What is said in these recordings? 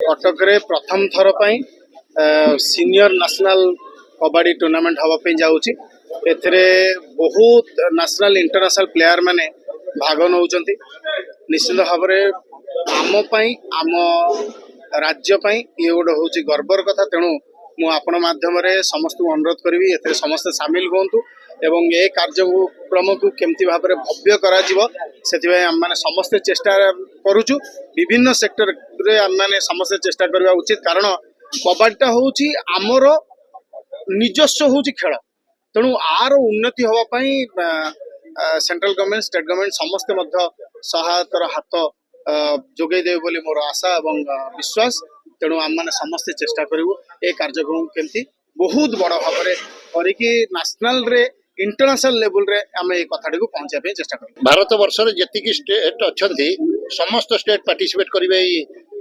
କଟକରେ ପ୍ରଥମ ଥର ପାଇଁ ସିନିୟର ନ୍ୟାସନାଲ କବାଡ଼ି ଟୁର୍ଣ୍ଣାମେଣ୍ଟ ହେବା ପାଇଁ ଯାଉଛି। ଏଥିରେ ବହୁତ ନ୍ୟାସନାଲ ଇଣ୍ଟରନ୍ୟାସନାଲ ପ୍ଲେୟାର ମାନେ ଭାଗ ନେଉଛନ୍ତି। ନିଶ୍ଚିତ ଭାବରେ ଆମ ପାଇଁ ଆମ ରାଜ୍ୟ ପାଇଁ ଇଏ ଗୋଟେ ହେଉଛି ଗର୍ବର କଥା। ତେଣୁ ମୁଁ ଆପଣ ମାଧ୍ୟମରେ ସମସ୍ତଙ୍କୁ ଅନୁରୋଧ କରିବି ଏଥିରେ ସମସ୍ତେ ସାମିଲ ହୁଅନ୍ତୁ ଏବଂ ଏ କାର୍ଯ୍ୟକ୍ରମକୁ କେମିତି ଭାବରେ ଭବ୍ୟ କରାଯିବ ସେଥିପାଇଁ ଆମମାନେ ସମସ୍ତେ ଚେଷ୍ଟା କରୁଛୁ। ବିଭିନ୍ନ ସେକ୍ଟରରେ ଆମମାନେ ସମସ୍ତେ ଚେଷ୍ଟା କରିବା ଉଚିତ, କାରଣ କବାଡ଼ିଟା ହେଉଛି ଆମର ନିଜସ୍ୱ ହେଉଛି ଖେଳ। ତେଣୁ ଆର ଉନ୍ନତି ହେବା ପାଇଁ ସେଣ୍ଟ୍ରାଲ ଗଭର୍ଣ୍ଣମେଣ୍ଟ ଷ୍ଟେଟ୍ ଗଭର୍ଣ୍ଣମେଣ୍ଟ ସମସ୍ତେ ମଧ୍ୟ ସହାୟତାର ହାତ ଯୋଗାଇ ଦେବେ ବୋଲି ମୋର ଆଶା ଏବଂ ବିଶ୍ୱାସ। ତେଣୁ ଆମମାନେ ସମସ୍ତେ ଚେଷ୍ଟା କରିବୁ ଏ କାର୍ଯ୍ୟକ୍ରମ କେମିତି ବହୁତ ବଡ଼ ଭାବରେ କରିକି ନ୍ୟାସନାଲରେ इंटरनेशनल लेवल रे आम ये कथाटी को पहुंचा चेष्टा कर। भारत वर्ष जी स्टेट अच्छा समस्त स्टेट पार्टिसिपेट करेंगे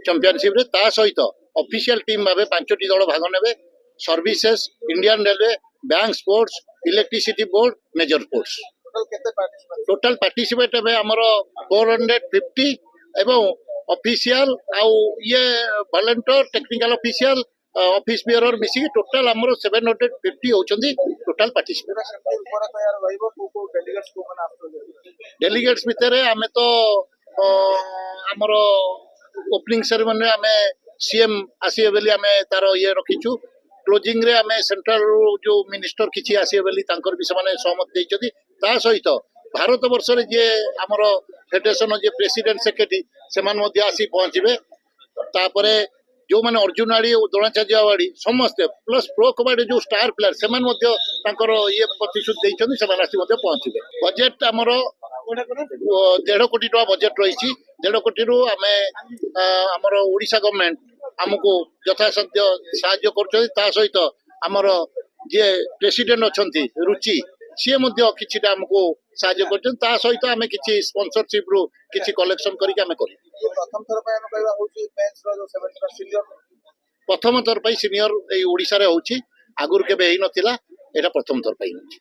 चैंपियनशिप रे। ता सहित ऑफिशियल टीम भाव 5टी दल भाग ने services, Indian railway, bank sports, electricity board, major sports. Total participate आमर 450 एवं ऑफिशियल आउ ये volunteer technical official office bearer मिसिक टोटल आमर 750 होचंदी टोटल पार्टिसिपेट। डेलीगेट्स भितर आम तो आमर ओपनिंग सेरेमनी आम सीएम आसवे बोली आम तार ये रखीचु। क्लोजिंग रे आम सेंट्रल जो मिनिस्टर किसी आसवे बोली भी से सहमत देइछथि। ता सहित भारत वर्ष रे जे आमर फेडरेशन जे प्रेसिडेंट सेक्रेटरी से आसी पहुंचे। तापरे जो मैंने अर्जुनाड़ी द्रोणाचार्य आवाड़ी समस्ते प्लस प्रो कबाड़ी जो स्टार प्लेयर से ये प्रतिश्रुति देइछथि से आसी पहुंचे। बजेट आमर 1.5 कोटी टका बजेट रही। 1.5 कोटी रु आमे आमर ओडिशा गवर्नमेंट आमको यथासाध्य साहाय्य कर सहित आमर जे प्रेसिडेंट अच्छा रुचि सी किछिटा आमको साहाय्य कर सहित आम कि स्पॉन्सरशिप रु किछि कलेक्शन करके आम कर। प्रथम थर सीनियर ओडिशा रे होछि, आगुर केबे हेई नथिला, एटा प्रथम थर पाई होछि।